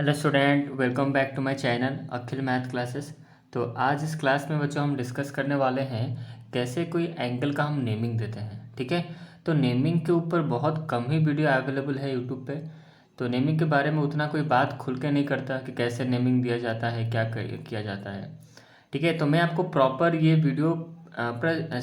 Hello student, welcome back to my channel Akhil math classes. तो आज इस क्लास में बच्चों हम डिस्कस करने वाले हैं कैसे कोई एंगल का हम नेमिंग देते हैं। ठीक है, तो नेमिंग के ऊपर बहुत कम ही वीडियो अवेलेबल है यूट्यूब पे। तो नेमिंग के बारे में उतना कोई बात खुल के नहीं करता कि कैसे नेमिंग दिया जाता है, क्या किया जाता है। ठीक है, तो मैं आपको प्रॉपर ये वीडियो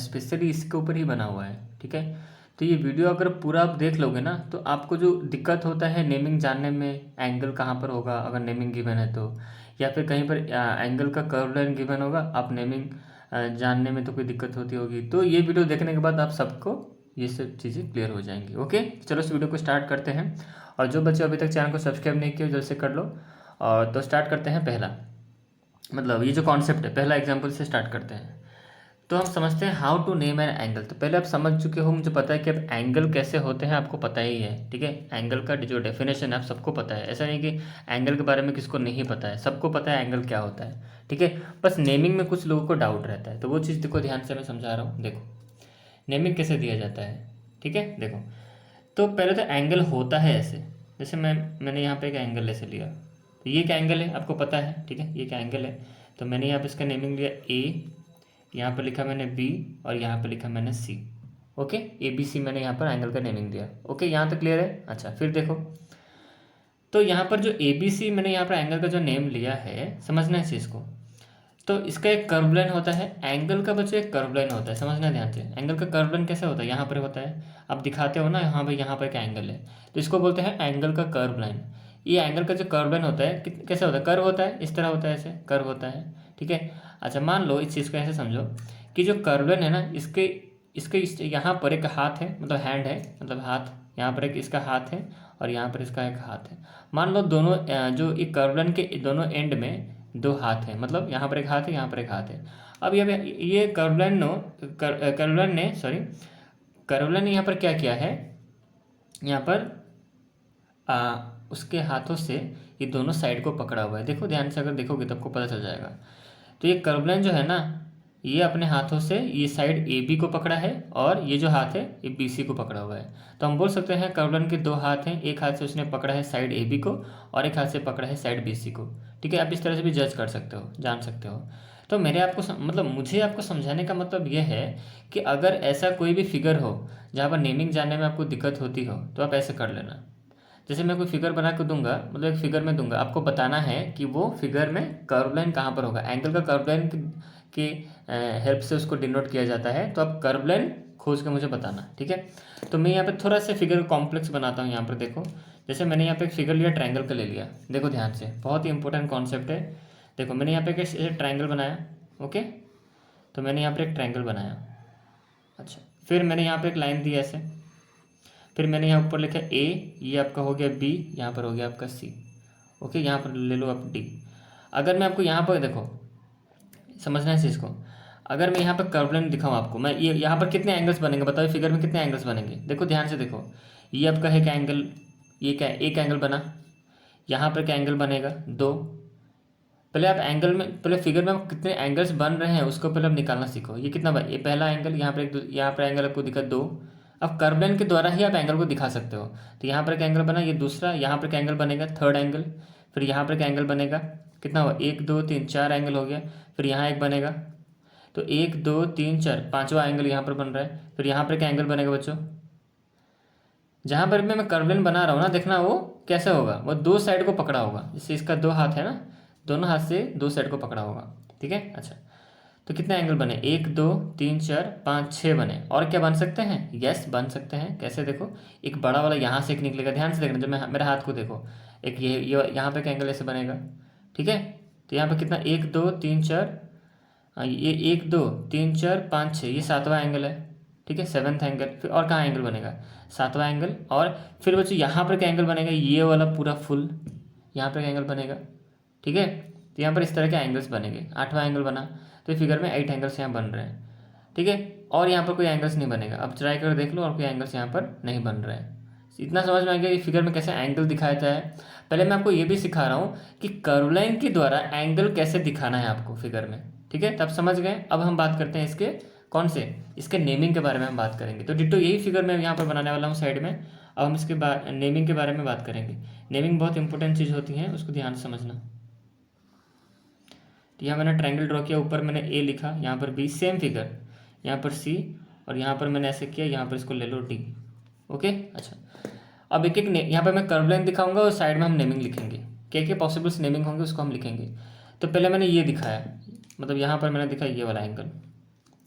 स्पेशली इसके ऊपर ही बना हुआ है। ठीक है, तो ये वीडियो अगर पूरा आप देख लोगे ना तो आपको जो दिक्कत होता है नेमिंग जानने में, एंगल कहाँ पर होगा अगर नेमिंग गिवन है तो, या फिर कहीं पर एंगल का कर्व लाइन गिवन होगा, आप नेमिंग जानने में तो कोई दिक्कत होती होगी। तो ये वीडियो देखने के बाद आप सबको ये सब चीज़ें क्लियर हो जाएंगी। ओके, चलो इस वीडियो को स्टार्ट करते हैं। और जो बच्चे अभी तक चैनल को सब्सक्राइब नहीं किए जल्द से कर लो। और तो स्टार्ट करते हैं। पहला मतलब ये जो कॉन्सेप्ट है, पहला एग्जाम्पल से स्टार्ट करते हैं। तो हम समझते हैं how to name an angle. तो पहले आप समझ चुके हो, मुझे पता है कि अब एंगल कैसे होते हैं आपको पता ही है। ठीक है, एंगल का जो डेफिनेशन है आप सबको पता है। ऐसा नहीं कि एंगल के बारे में किसको नहीं पता है, सबको पता है एंगल क्या होता है। ठीक है, बस नेमिंग में कुछ लोगों को डाउट रहता है, तो वो चीज़ देखो ध्यान से मैं समझा रहा हूँ। देखो नेमिंग कैसे दिया जाता है। ठीक है, देखो तो पहले तो एंगल होता है ऐसे, जैसे मैंने यहाँ पे एक एंगल ऐसे लिया, तो ये क्या एंगल है आपको पता है। ठीक है, ये क्या एंगल है, तो मैंने यहाँ पे इसका नेमिंग लिया ए, यहाँ पर लिखा मैंने बी, और यहाँ पर लिखा मैंने सी। ओके, ए बी सी मैंने यहाँ पर एंगल का नेमिंग दिया। ओके, यहाँ तक क्लियर है। अच्छा, फिर देखो तो यहाँ पर जो ए बी सी मैंने यहाँ पर एंगल का जो नेम लिया है, समझना है इस चीज़ को। तो इसका एक कर्व लाइन होता है, एंगल का बच्चों एक कर्व लाइन होता है, समझना ध्यान से। एंगल का कर्व लाइन कैसे होता है, यहाँ पर होता है, आप दिखाते हो ना यहाँ पे, यहाँ पर एक एंगल है, तो इसको बोलते हैं एंगल का कर्व लाइन। ये एंगल का जो कर्व लाइन होता है कैसे होता है, कर्व होता है, इस तरह होता है, ऐसे कर्व होता है। ठीक है, अच्छा मान लो इस चीज़ को ऐसे समझो कि जो कर्व लाइन है ना, इसके इसके यहाँ पर एक हाथ है, मतलब हैंड है, मतलब हाथ, यहाँ पर एक इसका हाथ है और यहाँ पर इसका एक हाथ है। मान लो दोनों जो एक कर्व लाइन के दोनों एंड में दो हाथ हैं, मतलब यहाँ पर एक हाथ है, यहाँ पर एक हाथ है। अब ये कर्वलाइन ने सॉरी कर्वलाइन ने यहाँ पर क्या किया है, यहाँ पर उसके हाथों से ये दोनों साइड को पकड़ा हुआ है। देखो ध्यान से, अगर देखोगे तो आपको पता चल जाएगा। तो ये कर्वलाइन जो है ना, ये अपने हाथों से ये साइड ए बी को पकड़ा है, और ये जो हाथ है ये बी सी को पकड़ा हुआ है। तो हम बोल सकते हैं कर्वलाइन के दो हाथ हैं, एक हाथ से उसने पकड़ा है साइड ए बी को, और एक हाथ से पकड़ा है साइड बी सी को। ठीक है, आप इस तरह से भी जज कर सकते हो, जान सकते हो। तो मतलब मुझे आपको समझाने का मतलब यह है कि अगर ऐसा कोई भी फिगर हो जहाँ पर नेमिंग जानने में आपको दिक्कत होती हो, तो आप ऐसे कर लेना। जैसे मैं कोई फिगर बना के दूंगा, मतलब एक फिगर में दूंगा, आपको बताना है कि वो फिगर में कर्व लाइन कहाँ पर होगा। एंगल का कर्व लाइन की हेल्प से उसको डिनोट किया जाता है, तो आप कर्व लाइन खोज के मुझे बताना। ठीक है, तो मैं यहाँ पे थोड़ा सा फिगर कॉम्प्लेक्स बनाता हूँ। यहाँ पर देखो, जैसे मैंने यहाँ पे एक फिगर लिया, ट्रायंगल का ले लिया। देखो ध्यान से, बहुत ही इंपॉर्टेंट कॉन्सेप्ट है। देखो मैंने यहाँ पे एक ट्रायंगल बनाया। ओके, तो मैंने यहाँ पर एक ट्रायंगल बनाया। अच्छा, फिर मैंने यहाँ पे एक लाइन दी ऐसे, फिर मैंने यहाँ ऊपर लिखा ए, ये आपका हो गया बी, यहाँ पर हो गया आपका सी। ओके, यहाँ पर ले लो आप डी। अगर मैं आपको यहाँ पर देखो, समझना है इस चीज़ को, अगर मैं यहाँ पर कर्व लाइन दिखाऊँ आपको, मैं ये यहाँ पर कितने एंगल्स बनेंगे बताओ, फिगर में कितने एंगल्स बनेंगे। देखो ध्यान से देखो, ये आपका है क्या एंगल, ये क्या एक एंगल बना, यहाँ पर क्या एंगल बनेगा, दो। पहले आप एंगल में, पहले फिगर में कितने एंगल्स बन रहे हैं उसको पहले आप निकालना सीखो। ये कितना बन, ये पहला एंगल, यहाँ पर यहाँ पर एंगल आपको दिखा दो। अब कर्व लाइन के द्वारा ही आप एंगल को दिखा सकते हो। तो यहाँ पर एक एंगल बना, ये दूसरा, यहाँ पर एक एंगल बनेगा, थर्ड एंगल। फिर यहाँ पर एक एंगल बनेगा, कितना हुआ, एक दो तीन चार एंगल हो गया। फिर यहाँ एक बनेगा, तो एक दो तीन चार, पांचवा एंगल यहाँ पर बन रहा है। फिर यहाँ पर एक एंगल बनेगा बच्चों, जहाँ पर मैं कर्व लाइन बना रहा हूँ ना, देखना वो कैसे होगा, वो दो साइड को पकड़ा होगा। जैसे इसका दो हाथ है ना, दोनों हाथ से दो साइड को पकड़ा होगा। ठीक है, अच्छा तो कितने एंगल बने, एक दो तीन चार पाँच छः बने। और क्या बन सकते हैं, यस बन सकते हैं। कैसे देखो, एक बड़ा वाला यहाँ से एक निकलेगा, ध्यान से देखना, जब मैं मेरे हाथ को देखो, एक ये यहाँ पे एक एंगल ऐसे बनेगा। ठीक है, तो यहाँ पे कितना, एक दो तीन चार, ये एक दो तीन चार पाँच छः, ये सातवां एंगल है। ठीक है, सेवन्थ एंगल। फिर और कहाँ एंगल बनेगा, सातवां एंगल। और फिर बच्चों यहाँ पर क्या एंगल बनेगा, ये वाला पूरा फुल, यहाँ पर एंगल बनेगा। ठीक है, तो यहाँ पर इस तरह के एंगल्स बनेंगे। आठवां एंगल बना, तो फिगर में 8 एंगल्स यहाँ बन रहे हैं। ठीक है, और यहाँ पर कोई एंगल्स नहीं बनेगा। अब ट्राई कर देख लो, और कोई एंगल्स यहाँ पर नहीं बन रहे हैं। इतना समझ में आ गया कि फिगर में कैसे एंगल दिखाया जाता है। पहले मैं आपको ये भी सिखा रहा हूँ कि कर्व लाइन के द्वारा एंगल कैसे दिखाना है आपको फिगर में। ठीक है, तब समझ गए। अब हम बात करते हैं इसके कौन से, इसके नेमिंग के बारे में हम बात करेंगे। तो डिट्टो यही फिगर मैं यहाँ पर बनाने वाला हूँ साइड में। अब हम इसके बाद नेमिंग के बारे में बात करेंगे। नेमिंग बहुत इंपॉर्टेंट चीज़ होती है, उसको ध्यान से समझना। तो यहाँ मैंने ट्रायंगल ड्रॉ किया, ऊपर मैंने ए लिखा, यहाँ पर बी, सेम फिगर, यहाँ पर सी, और यहाँ पर मैंने ऐसे किया, यहाँ पर इसको ले लो डी। ओके, अच्छा। अब एक एक यहाँ पर मैं कर्व लाइन दिखाऊंगा और साइड में हम नेमिंग लिखेंगे, क्या पॉसिबल्स नेमिंग होंगे उसको हम लिखेंगे। तो पहले मैंने ये दिखाया, मतलब यहाँ पर मैंने दिखाया ये वाला एंगल,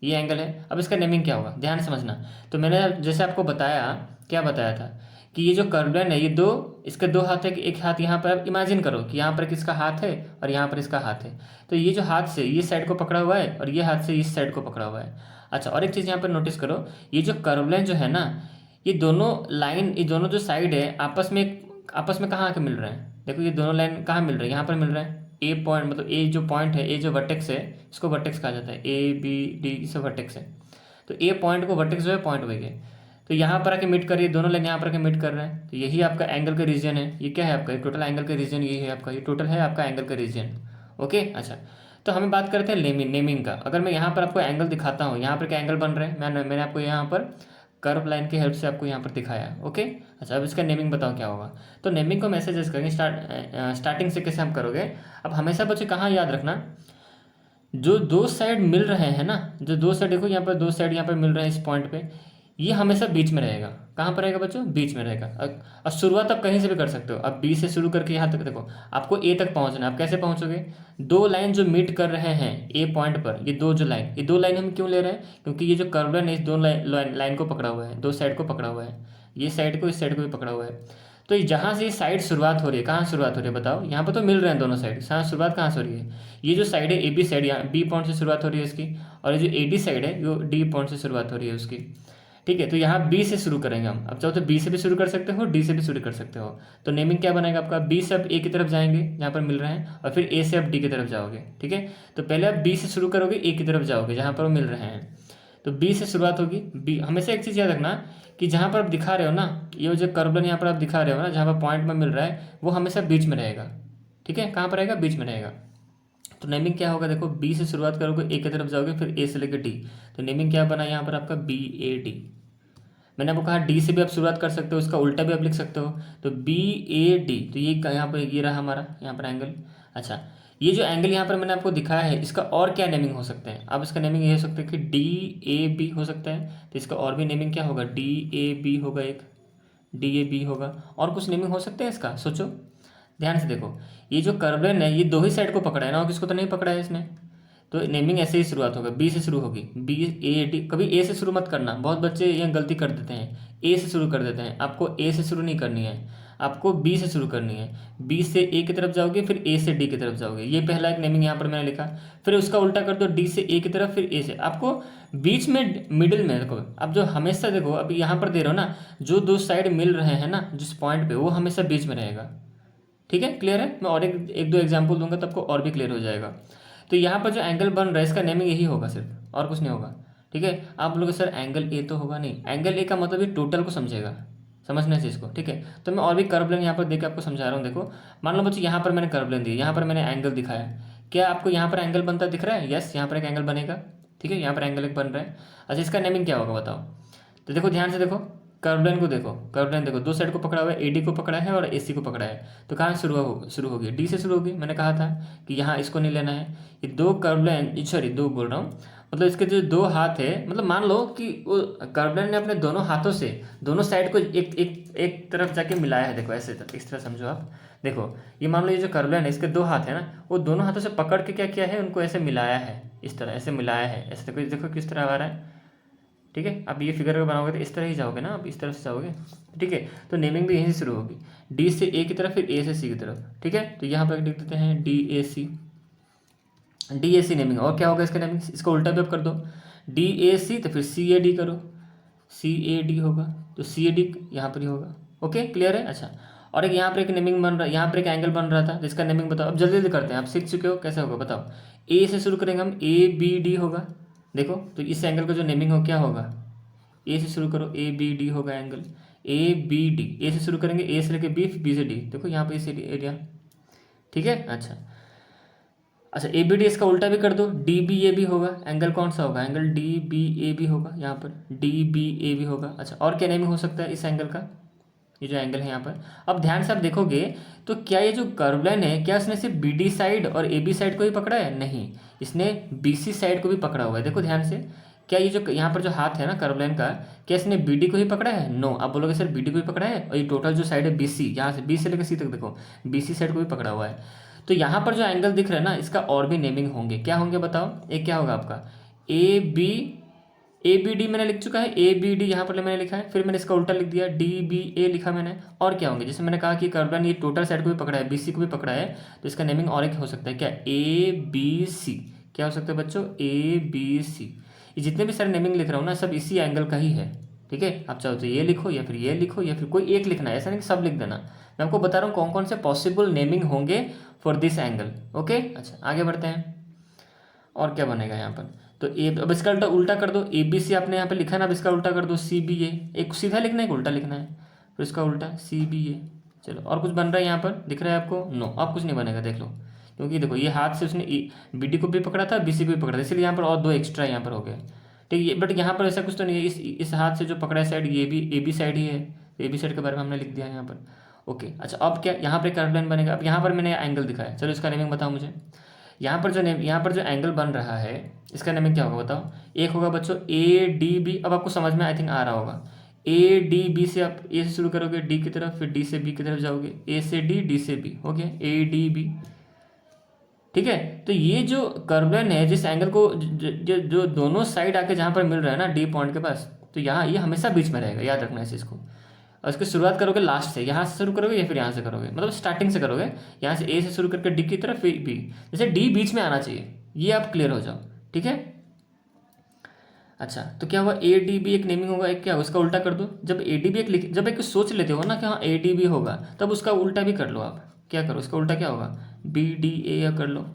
ये एंगल है। अब इसका नेमिंग क्या होगा, ध्यान से समझना। तो मैंने जैसे आपको बताया, क्या बताया था कि ये जो कर्व लाइन है, ये दो, इसके दो हाथ है, कि एक हाथ यहाँ पर, आप इमेजिन करो कि यहाँ पर किसका हाथ है और यहाँ पर इसका हाथ है। तो ये जो हाथ से ये साइड को पकड़ा हुआ है और ये हाथ से इस साइड को पकड़ा हुआ है। अच्छा, और एक चीज़ यहाँ पर नोटिस करो, ये जो कर्व लाइन जो है ना, ये दोनों लाइन, ये दोनों जो साइड है आपस में कहाँ आके मिल रहे हैं। देखो ये दोनों लाइन कहाँ मिल रहे हैं, यहाँ पर मिल रहे हैं। ए पॉइंट, मतलब ए जो पॉइंट है, ए जो वर्टेक्स है, इसको वर्टेक्स कहा जाता है, ए बी डी इसे वर्टेक्स है। तो ए पॉइंट को वर्टेक्स जो है पॉइंट वही है, तो यहाँ पर आके मीट कर रही है, दोनों लाइन यहाँ पर आके मीट कर रहे हैं। तो यही आपका एंगल का रीजन है। ये क्या है आपका, टोटल एंगल का रीजन यही है आपका, ये टोटल है आपका एंगल का रीजन। ओके, अच्छा। तो हमें बात करते हैं नेमिंग का। अगर मैं यहाँ पर आपको एंगल दिखाता हूँ, यहाँ पर क्या एंगल बन रहे हैं, मैंने आपको यहाँ पर कर्व लाइन की हेल्प से आपको यहाँ पर दिखाया। ओके, अच्छा। अब इसका नेमिंग बताओ क्या होगा। तो नेमिंग को मैसेजेस करेंगे, स्टार्टिंग से कैसे हम करोगे। अब हमेशा बच्चे कहाँ याद रखना, जो दो साइड मिल रहे हैं ना, जो दो साइड, देखो यहाँ पर दो साइड यहाँ पर मिल रहे हैं इस पॉइंट पे, ये हमेशा बीच में रहेगा। कहाँ पर रहेगा बच्चों, बीच में रहेगा। और शुरुआत आप कहीं से भी कर सकते हो। अब बी से शुरू करके यहाँ तक देखो, आपको ए तक पहुँचना है। आप कैसे पहुँचोगे, दो लाइन जो मीट कर रहे हैं ए पॉइंट पर, ये दो लाइन हम क्यों ले रहे हैं, क्योंकि ये जो कर्व लाइन है, इस दो लाइन को पकड़ा हुआ है, दो साइड को पकड़ा हुआ है, ये साइड को, इस साइड को भी पकड़ा हुआ है। तो जहाँ से ये साइड शुरुआत हो रही है, कहाँ शुरुआत हो रही है बताओ, यहाँ पर तो मिल रहे हैं दोनों साइड, शुरुआत कहाँ से हो रही है, ये जो साइड है ए बी साइड, यहाँ बी पॉइंट से शुरुआत हो रही है इसकी, और ये जो ए डी साइड है वो डी पॉइंट से शुरुआत हो रही है उसकी। ठीक है, तो यहाँ बी से शुरू करेंगे हम। अब चाहो तो बी से भी शुरू कर सकते हो, डी से भी शुरू कर सकते हो। तो नेमिंग क्या बनेगा आपका, बी से आप ए की तरफ जाएंगे जहाँ पर मिल रहे हैं, और फिर ए से आप डी की तरफ जाओगे। ठीक है, तो पहले आप बी से शुरू करोगे, ए की तरफ जाओगे जहाँ पर वो मिल रहे हैं। तो बी से शुरुआत होगी। बी, हमेशा एक चीज़ याद रखना कि जहाँ पर आप दिखा रहे हो ना, ये जो कर्व लाइन यहाँ पर आप दिखा रहे हो ना, जहाँ पर पॉइंट में मिल रहा है, वो हमेशा बीच में रहेगा। ठीक है, कहाँ पर रहेगा, बीच में रहेगा। तो नेमिंग क्या होगा, देखो बी से शुरुआत करोगे, ए की तरफ जाओगे, फिर ए से लेकर डी। तो नेमिंग क्या बना यहाँ पर आपका, बी ए डी। मैंने आपको कहा डी से भी आप शुरुआत कर सकते हो, इसका उल्टा भी आप लिख सकते हो। तो बी ए डी, तो ये यहाँ पर ये रहा हमारा यहाँ पर एंगल। अच्छा, ये जो एंगल यहाँ पर मैंने आपको दिखाया है, इसका और क्या नेमिंग हो सकते हैं। अब इसका नेमिंग ये हो सकता है कि डी ए बी हो सकता है। तो इसका और भी नेमिंग क्या होगा, डी ए बी होगा, एक डी ए बी होगा। और कुछ नेमिंग हो सकते हैं इसका, सोचो ध्यान से देखो। ये जो कर्व लाइन है, ये दो ही साइड को पकड़ा है ना, और किसको तो नहीं पकड़ा है इसने। तो नेमिंग ऐसे ही शुरुआत होगा, बी से शुरू होगी, बी ए डी। कभी ए से शुरू मत करना, बहुत बच्चे यहाँ गलती कर देते हैं, ए से शुरू कर देते हैं। आपको ए से शुरू नहीं करनी है, आपको बी से शुरू करनी है। बी से ए की तरफ जाओगे, फिर ए से डी की तरफ जाओगे। ये पहला एक नेमिंग यहाँ पर मैंने लिखा। फिर उसका उल्टा कर दो, डी से ए की तरफ, फिर ए से। आपको बीच में, मिडिल में देखो, अब जो हमेशा देखो, अब यहाँ पर दे रहे हो ना, जो दो साइड मिल रहे हैं ना जिस पॉइंट पे, वो हमेशा बीच में रहेगा। ठीक है, क्लियर है। मैं और एक दो एग्जाम्पल दूंगा तो आपको और भी क्लियर हो जाएगा। तो यहाँ पर जो एंगल बन रहा है, इसका नेमिंग यही होगा सिर्फ, और कुछ नहीं होगा। ठीक है, आप लोग सर एंगल ए तो होगा नहीं, एंगल ए का मतलब ये टोटल को समझेगा, समझना है इसको। ठीक है, तो मैं और भी कर्व लाइन यहाँ पर देख के आपको समझा रहा हूँ। देखो, मान लो बच्चे यहाँ पर मैंने कर्व लाइन दी, यहाँ पर मैंने एंगल दिखाया, क्या आपको यहाँ पर एंगल बनता दिख रहा है। यस, यहाँ पर एक एंगल बनेगा। ठीक है, यहाँ पर एंगल एक बन रहा है। अच्छा, इसका नेमिंग क्या होगा बताओ। तो देखो ध्यान से देखो, कर्व लाइन को देखो, कर्व लाइन देखो, दो साइड को पकड़ा हुआ है, एडी को पकड़ा है और एसी को पकड़ा है। तो कहाँ शुरू होगी, डी से शुरू होगी। मैंने कहा था कि यहाँ इसको नहीं लेना है। ये दो कर्व लाइन, सॉरी दो बोल रहा हूँ, मतलब इसके जो दो हाथ है, मतलब मान लो कि वो कर्व लाइन ने अपने दोनों हाथों से दोनों साइड को एक एक एक तरफ जाके मिलाया है। देखो ऐसे, इस तरह समझो आप। देखो, ये मान लो ये जो कर्व लाइन है, इसके दो हाथ है ना, वो दोनों हाथों से पकड़ के क्या किया है, उनको ऐसे मिलाया है, इस तरह ऐसे मिलाया है। ऐसे देखो, देखो किस तरह आ रहा है। ठीक है, अब ये फिगर बनाओगे तो इस तरह ही जाओगे ना, आप इस तरफ से जाओगे। ठीक है, तो नेमिंग भी यहीं से शुरू होगी, डी से ए की तरफ, फिर ए से सी की तरफ। ठीक है, तो यहाँ पर लिख देते हैं D A C, D A C naming. और क्या होगा इसका नेमिंग, इसका उल्टा भी आप कर दो, डी ए सी तो फिर सी ए डी करो, सी ए डी होगा, तो सी ए डी यहाँ पर ही होगा। ओके, क्लियर है। अच्छा, और एक यहाँ पर एक नेमिंग बन रहा है, यहाँ पर एक एंगल बन रहा था, जिसका नेमिंग बताओ। अब जल्दी जल्दी करते हैं, आप सीख चुके हो, कैसे होगा बताओ। ए से शुरू करेंगे हम, ए बी डी होगा। देखो, तो इस एंगल का जो नेमिंग हो क्या होगा, ए से शुरू करो, ए बी डी होगा एंगल, ए बी डी। ए से शुरू करेंगे, ए से लेके बी, बी से डी। देखो यहाँ पे इस एरिया। ठीक है, अच्छा अच्छा, ए बी डी इसका उल्टा भी कर दो, डी बी ए भी होगा। एंगल कौन सा होगा, एंगल डी बी ए भी होगा, यहाँ पर डी बी ए भी होगा। अच्छा, और क्या नेमिंग हो सकता है इस एंगल का, ये जो एंगल है यहाँ पर। अब ध्यान से आप देखोगे तो क्या ये जो कर्व लाइन है, क्या इसने सिर्फ बी डी साइड और ए बी साइड को ही पकड़ा है? नहीं, इसने बी सी साइड को भी पकड़ा हुआ है। देखो ध्यान से, क्या ये जो यहाँ पर जो हाथ है ना कर्व लाइन का, क्या इसने बी डी को ही पकड़ा है? नो। आप बोलोगे सर बी डी को ही पकड़ा है, और ये टोटल जो साइड है बी सी, यहाँ से बी से लेकर सी तक देखो बी सी साइड को भी पकड़ा हुआ है। तो यहाँ पर जो एंगल दिख रहा है ना, इसका और भी नेमिंग होंगे। क्या होंगे बताओ? एक क्या होगा आपका ए बी डी मैंने लिख चुका है, ए बी डी यहाँ पर मैंने लिखा है, फिर मैंने इसका उल्टा लिख दिया डी बी ए लिखा मैंने। और क्या होंगे? जैसे मैंने कहा कि कर्व लाइन ये टोटल साइड को भी पकड़ा है, बी सी को भी पकड़ा है, तो इसका नेमिंग और एक हो सकता है क्या? A B C. क्या हो सकता है बच्चों? A B C. ये जितने भी सारे नेमिंग लिख रहा हूँ ना, सब इसी एंगल का ही है। ठीक है, आप चाहो तो ये लिखो या फिर ये लिखो या फिर कोई एक लिखना है, ऐसा नहीं कि सब लिख देना। मैं आपको बता रहा हूँ कौन कौन से पॉसिबल नेमिंग होंगे फॉर दिस एंगल। ओके, अच्छा आगे बढ़ते हैं। और क्या बनेगा यहाँ पर? तो ए, अब इसका उल्टा कर दो। ए बी सी आपने यहाँ पे लिखा है ना, अब इसका उल्टा कर दो सी बी ए। एक सीधा लिखना है, एक उल्टा लिखना है, फिर इसका उल्टा सी बी ए। चलो, और कुछ बन रहा है यहाँ पर? दिख रहा है आपको? नो, अब कुछ नहीं बनेगा, देख लो। क्योंकि देखो ये हाथ से उसने बी डी को भी पकड़ा था, बी सी को भी पकड़ा था, इसलिए यहाँ पर और दो एक्स्ट्रा यहाँ पर हो गए। ठीक है, बट यहाँ पर ऐसा कुछ तो नहीं है। इस हाथ से जो पकड़ा है साइड, ये भी ए बी साइड ही है, ए बी साइड के बारे में हमने लिख दिया है यहाँ पर। ओके, अच्छा अब क्या यहाँ पर कर्व लाइन बनेगा? अब यहाँ पर मैंने एंगल दिखाया, चलो इसका नेमिंग बताओ मुझे। यहाँ पर जो एंगल बन रहा है, इसका नेमिंग क्या होगा बताओ? एक होगा बच्चों ए डी बी। अब आपको समझ में आई थिंक आ रहा होगा। ए डी बी से आप ए से शुरू करोगे डी की तरफ, फिर डी से बी की तरफ जाओगे, ए से डी, डी से बी, हो गया ए डी बी। ठीक है, तो ये जो कर्व लाइन है, जिस एंगल को जो दोनों साइड आके जहाँ पर मिल रहा है ना डी पॉइंट के पास, तो यहाँ ये हमेशा बीच में रहेगा, याद रखना इस चीज़ को। और इसकी शुरुआत करोगे लास्ट से, यहाँ से शुरू करोगे या फिर यहाँ से करोगे, मतलब स्टार्टिंग से करोगे, यहाँ से ए से शुरू करके डी की तरफ फिर बी, जैसे डी बीच में आना चाहिए, ये आप क्लियर हो जाओ। ठीक है, अच्छा तो क्या हुआ? ए डी बी एक नेमिंग होगा, एक क्या, उसका उल्टा कर दो। जब ए डी बी जब एक सोच लेते हो ना कि हाँ ए डी बी होगा, तब उसका उल्टा भी कर लो आप। क्या करो? इसका उल्टा क्या होगा? बी डी ए कर लो।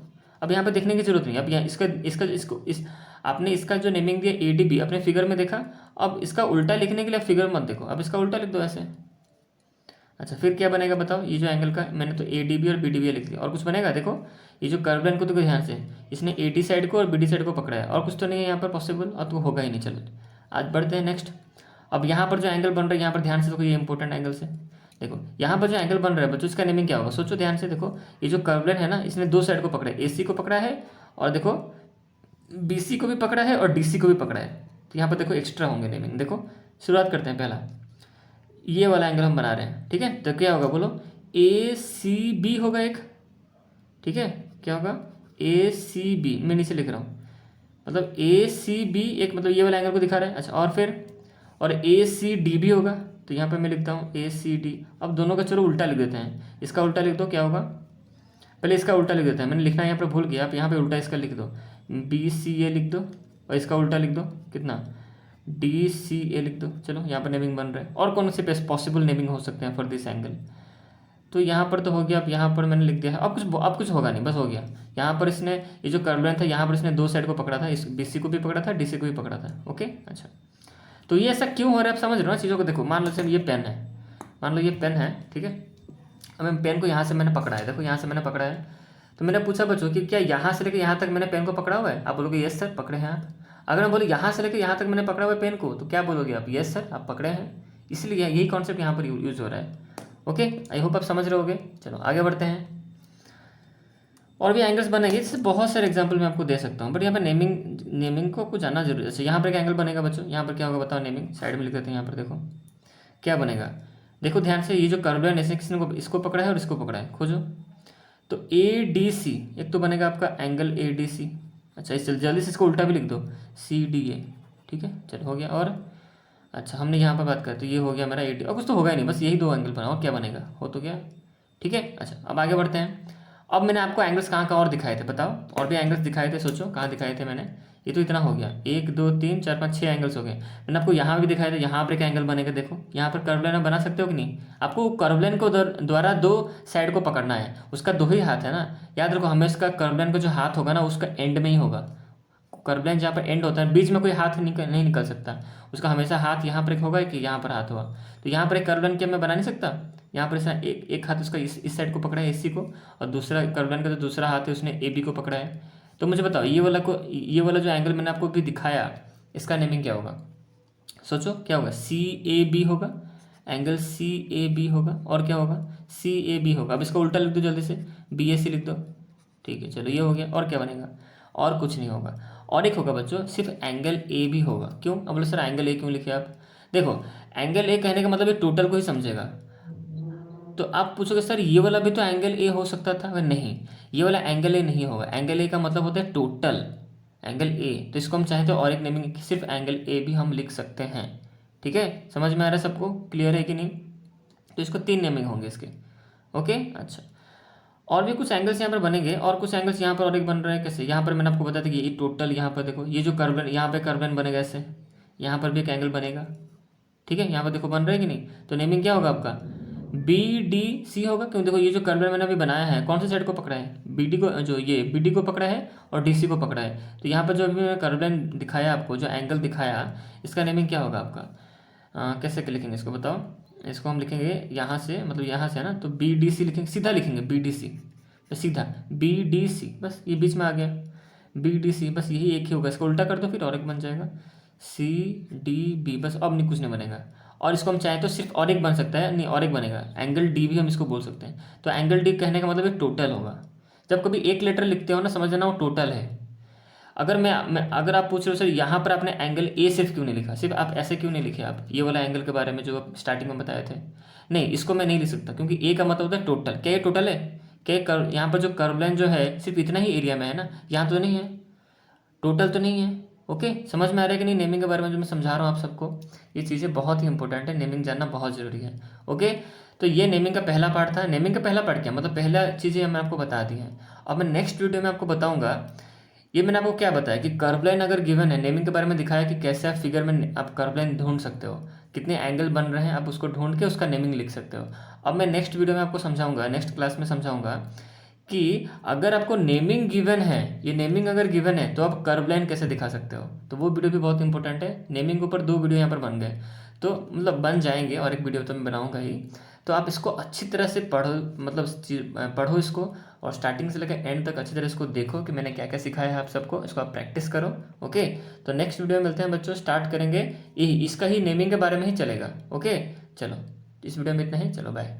अब यहाँ पे देखने की जरूरत नहीं, अब यहाँ आपने इसका जो नेमिंग दिया ए डी बी अपने फिगर में देखा, अब इसका उल्टा लिखने के लिए फिगर मत देखो, अब इसका उल्टा लिख दो ऐसे। अच्छा, फिर क्या बनेगा बताओ? ये जो एंगल का मैंने तो ए डी बी और बी डी बी लिख दिया, और कुछ बनेगा? देखो ये जो कर्व लाइन को देखो ध्यान से, इसने ए डी साइड को और बी डी साइड को पकड़ा है, और कुछ तो नहीं है यहाँ पर पॉसिबल, और तो होगा ही नहीं। चलो आज बढ़ते हैं नेक्स्ट। अब यहाँ पर जो एंगल बन रहा है, यहाँ पर ध्यान से देखो, ये इंपॉर्टेंट एंगल से देखो, यहाँ पर जो एंगल बन रहा है बच्चों, इसका नेमिंग क्या होगा? सोचो ध्यान से, देखो ये जो कर्व लाइन है ना, इसने दो साइड को पकड़ा है, ए सी को पकड़ा है, और देखो बी सी को भी पकड़ा है, और डी सी को भी पकड़ा है। तो यहाँ पर देखो एक्स्ट्रा होंगे नेमिंग। देखो शुरुआत करते हैं, पहला ये वाला एंगल हम बना रहे हैं। ठीक है, तो क्या होगा बोलो? ए सी बी होगा एक। ठीक है, क्या होगा? ए सी बी, मैं नीचे लिख रहा हूँ, मतलब ए सी बी एक, मतलब ये वाला एंगल को दिखा रहा है। अच्छा, और फिर और ए सी डी भी होगा, तो यहाँ पे मैं लिखता हूँ ए सी डी। अब दोनों का चलो उल्टा लिख देते हैं, इसका उल्टा लिख दो, क्या होगा? पहले इसका उल्टा लिख देते हैं, मैंने लिखना यहाँ पर भूल गया, आप यहाँ पे उल्टा इसका लिख दो, बी सी ए लिख दो, और इसका उल्टा लिख दो कितना? डी सी ए लिख दो। चलो यहाँ पर नेमिंग बन रहा है। और कौन से पॉसिबल नेमिंग हो सकते हैं फॉर दिस एंगल? तो यहाँ पर तो हो गया, अब यहाँ पर मैंने लिख दिया है, अब कुछ होगा नहीं, बस हो गया। यहाँ पर इसने ये जो कर्व लाइन था, यहाँ पर इसने दो साइड को पकड़ा था, इस बी सी को भी पकड़ा था, डी सी को भी पकड़ा था। ओके, अच्छा तो ये ऐसा क्यों हो रहा है आप समझ रहे हो ना चीज़ों को? देखो मान लो ये पेन है, मान लो ये पेन है, ठीक है। अब मैं पेन को यहाँ से मैंने पकड़ा है, देखो यहाँ से मैंने पकड़ा है, तो मैंने पूछा बच्चों कि क्या यहाँ से लेकर यहाँ तक मैंने पेन को पकड़ा हुआ है? आप बोलोगे यस सर पकड़े हैं आप। अगर मैं बोले यहाँ से लेकर यहाँ तक मैंने पकड़ा हुआ है पेन को, तो क्या बोलोगे आप? यस सर आप पकड़े हैं। इसलिए यही कॉन्सेप्ट यहाँ पर यूज हो रहा है। ओके, आई होप आप समझ रहे होगे। चलो आगे बढ़ते हैं, और भी एंगल्स बनेंगे, इससे बहुत सारे एग्जांपल मैं आपको दे सकता हूँ, बट यहाँ पर नेमिंग को आपको जानना जरूरी है। अच्छा यहाँ पर एक एंगल बनेगा बच्चों, यहाँ पर क्या होगा बताओ? नेमिंग साइड में लिख देते हैं, यहाँ पर देखो क्या बनेगा, देखो ध्यान से, ये जो कर्व लाइन है किसने को इसको पकड़ा है और इसको पकड़ा है, खोजो। तो ए डी सी एक तो बनेगा आपका एंगल ए डी सी। अच्छा इस जल्दी से इसको उल्टा भी लिख दो, सी डी ए। ठीक है, चलो हो गया। और अच्छा हमने यहाँ पर बात करें तो ये हो गया मेरा ए डी, और कुछ तो होगा ही नहीं, बस यही दो एंगल बना, और क्या बनेगा? हो तो गया। ठीक है, अच्छा अब आगे बढ़ते हैं। अब मैंने आपको एंगल्स कहाँ और दिखाए थे बताओ? और भी एंगल्स दिखाए थे, सोचो कहाँ दिखाए थे मैंने? ये तो इतना हो गया, 1 2 3 4 5 6 एंगल्स हो गए। मैंने आपको यहाँ भी दिखाया था, यहाँ पर एक एंगल बनेगा, देखो यहाँ पर कर्व लाइन बना सकते हो कि नहीं? आपको कर्व लाइन को द्वारा दो साइड को पकड़ना है, उसका दो ही हाथ है ना, याद रखो हमेशा कर्व लाइन का जो हाथ होगा ना, उसका एंड में ही होगा। कर्व लाइन जहाँ पर एंड होता है, बीच में कोई हाथ नहीं निकल सकता, उसका हमेशा हाथ यहाँ पर एक होगा कि यहाँ पर हाथ होगा। तो यहाँ पर एक कर्व लाइन क्या मैं बना नहीं सकता? यहाँ पर एक हाथ उसका इस साइड को पकड़ा है AC को, और दूसरा कर्व लाइन का जो दूसरा हाथ है उसने AB को पकड़ा है। तो मुझे बताओ ये वाला जो एंगल मैंने आपको भी दिखाया, इसका नेमिंग क्या होगा? सोचो क्या होगा? CAB होगा, एंगल सी ए बी होगा, और क्या होगा, सी ए बी होगा। अब इसका उल्टा लिख दो जल्दी से, बी ए सी लिख दो। ठीक है, चलो ये हो गया। और क्या बनेगा, और कुछ नहीं होगा। और एक होगा बच्चों, सिर्फ एंगल ए बी होगा। क्यों, अब बोले सर एंगल ए क्यों लिखे आप? देखो एंगल ए कहने का मतलब ये टोटल को ही समझेगा। तो आप पूछोगे सर ये वाला भी तो एंगल ए हो सकता था, अगर नहीं, ये वाला एंगल ए नहीं होगा। एंगल ए का मतलब होता है टोटल एंगल ए। तो इसको हम चाहें तो और एक नेमिंग सिर्फ एंगल ए भी हम लिख सकते हैं। ठीक है, समझ में आ रहा है सबको, क्लियर है कि नहीं? तो इसको 3 नेमिंग होंगे इसके। ओके, अच्छा। और भी कुछ एंगल्स यहाँ पर बनेंगे, और कुछ एंगल्स यहाँ पर और एक बन रहे हैं। कैसे, यहाँ पर मैंने आपको बताया था कि ये टोटल, यहाँ पर देखो ये जो कर्व, यहाँ पे कर्व बनेगा ऐसे, यहाँ पर भी एक एंगल बनेगा। ठीक है, यहाँ पर देखो बन रहा है कि नहीं? तो नेमिंग क्या होगा आपका, बी डी सी होगा। क्यों, देखो ये जो कर्व मैंने अभी बनाया है कौन से साइड को पकड़ा है, बी डी को, जो ये बी डी को पकड़ा है और डी सी को पकड़ा है। तो यहाँ पर जो अभी मैंने कर्व लाइन दिखाया आपको, जो एंगल दिखाया, इसका नेमिंग क्या होगा आपका? कैसे लिखेंगे इसको बताओ? इसको हम लिखेंगे यहाँ से, मतलब यहाँ से है ना, तो बी डी सी लिखेंगे, सीधा लिखेंगे बी डी सी, सीधा बी डी सी, बस ये बीच में आ गया बी डी सी, बस यही एक ही होगा। इसको उल्टा कर दो फिर और एक बन जाएगा सी डी बी, बस अब नहीं, कुछ नहीं बनेगा। और इसको हम चाहें तो सिर्फ और एक बन सकता है, नहीं और एक बनेगा, एंगल डी भी हम इसको बोल सकते हैं। तो एंगल डी कहने का मतलब ये टोटल होगा। जब कभी एक लेटर लिखते हो ना, समझ लेना वो टोटल है। अगर मैं अगर आप पूछ रहे हो सर यहाँ पर आपने एंगल ए सिर्फ क्यों नहीं लिखा, सिर्फ आप ऐसे क्यों नहीं लिखे, आप ये वाला एंगल के बारे में जो आप स्टार्टिंग में बताए थे, नहीं इसको मैं नहीं लिख सकता, क्योंकि ए का मतलब होता है टोटल। क्या ये टोटल है? क्या कर्व, यहाँ पर जो कर्व लाइन जो है सिर्फ इतना ही एरिया में है ना, यहाँ तो नहीं है, टोटल तो नहीं है। ओके, समझ में आ रहा है कि नहीं नेमिंग के बारे में जो मैं समझा रहा हूँ आप सबको? ये चीज़ें बहुत ही इंपॉर्टेंट है, नेमिंग जानना बहुत ज़रूरी है। ओके, तो ये नेमिंग का पहला पार्ट था। नेमिंग का पहला पार्ट क्या मतलब, पहला चीज़ें मैं आपको बता दी हैं। अब मैं नेक्स्ट वीडियो में आपको बताऊंगा, ये मैंने आपको क्या बताया कि कर्व लाइन अगर गिवन है, नेमिंग के बारे में दिखाया कि कैसे आप फिगर में आप कर्व लाइन ढूंढ सकते हो, कितने एंगल बन रहे हैं आप उसको ढूंढ के उसका नेमिंग लिख सकते हो। अब मैं नेक्स्ट वीडियो में आपको समझाऊंगा, नेक्स्ट क्लास में समझाऊंगा कि अगर आपको नेमिंग गिवन है, ये नेमिंग अगर गिवन है तो आप कर्व लाइन कैसे दिखा सकते हो। तो वो वीडियो भी बहुत इंपॉर्टेंट है। नेमिंग के ऊपर 2 वीडियो यहाँ पर बन गए, तो मतलब बन जाएंगे, और एक वीडियो तो मैं बनाऊंगा ही। तो आप इसको अच्छी तरह से पढ़ो, मतलब पढ़ो इसको, और स्टार्टिंग से लेकर एंड तक अच्छी तरह इसको देखो कि मैंने क्या क्या सिखाया है आप सबको, इसको आप प्रैक्टिस करो। ओके, तो नेक्स्ट वीडियो में मिलते हैं बच्चों, स्टार्ट करेंगे इसका ही नेमिंग के बारे में ही चलेगा। ओके, चलो इस वीडियो में इतना ही, चलो बाय।